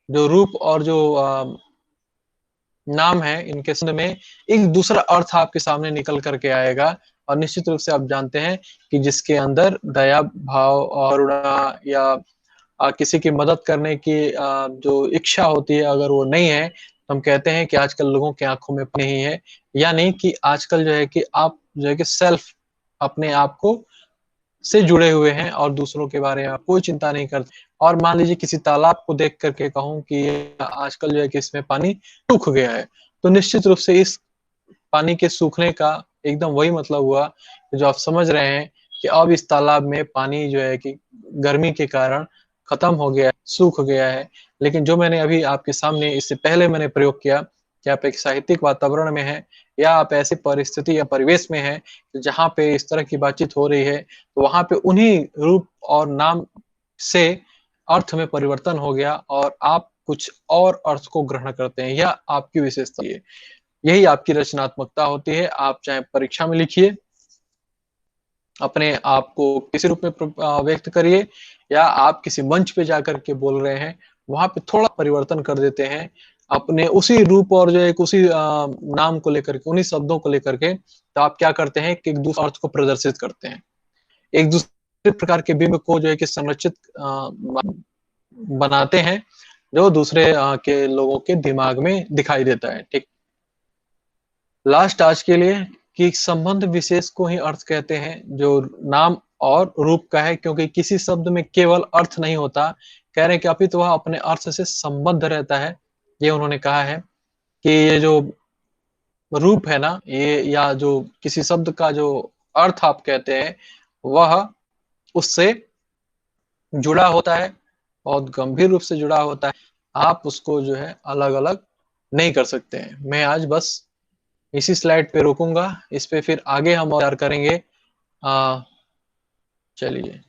जो रूप और जो नाम है, इनके संबंध में एक दूसरा अर्थ आपके सामने निकल करके आएगा। और निश्चित रूप से आप जानते हैं कि जिसके अंदर दया भाव और करुणा, या किसी की मदद करने की जो इच्छा होती है, अगर वो नहीं है, तो हम कहते हैं कि आजकल लोगों की आंखों में नहीं है। यानी कि आजकल जो है कि आप जो है कि सेल्फ, अपने आप को से जुड़े हुए हैं, और दूसरों के बारे में आप कोई चिंता नहीं करते। और मान लीजिए किसी तालाब को देख करके कहूं कि आजकल जो है कि इसमें पानी सूख गया है, तो निश्चित रूप से इस पानी के सूखने का एकदम वही मतलब हुआ जो आप समझ रहे हैं कि अब इस तालाब में पानी जो है कि गर्मी के कारण खत्म हो गया है, सूख गया है। लेकिन जो मैंने अभी आपके सामने इससे पहले मैंने प्रयोग किया कि आप एक साहित्यिक वातावरण में हैं, या आप ऐसी परिस्थिति या परिवेश में हैं जहाँ पे इस तरह की बातचीत हो रही है, तो वहां पे उन्हीं रूप और नाम से अर्थ में परिवर्तन हो गया, और आप कुछ और अर्थ को ग्रहण करते हैं। यह आपकी विशेषता है, यही आपकी रचनात्मकता होती है। आप चाहे परीक्षा में लिखिए, अपने आप को किसी रूप में व्यक्त करिए, या आप किसी मंच पे जाकर के बोल रहे हैं, वहां पे थोड़ा परिवर्तन कर देते हैं अपने उसी रूप और जो एक उसी नाम को लेकर के, उन्हीं शब्दों को लेकर के। तो आप क्या करते हैं कि एक दूसरे अर्थ को प्रदर्शित करते हैं, एक दूसरे प्रकार के बिंब को जो है कि संरचित बनाते हैं, जो दूसरे के लोगों के दिमाग में दिखाई देता है। ठीक, लास्ट आज के लिए कि संबंध विशेष को ही अर्थ कहते हैं, जो नाम और रूप का है, क्योंकि किसी शब्द में केवल अर्थ नहीं होता। कह रहे हैं कि अपितु वह अपने अर्थ से संबद्ध रहता है। ये उन्होंने कहा है कि ये जो रूप है ना, ये या जो किसी शब्द का जो अर्थ आप कहते हैं, वह उससे जुड़ा होता है, बहुत गंभीर रूप से जुड़ा होता है। आप उसको जो है अलग-अलग नहीं कर सकते हैं। मैं आज बस इसी स्लाइड पे रुकूँगा, इस पे फिर आगे हम और करेंगे। चलिए।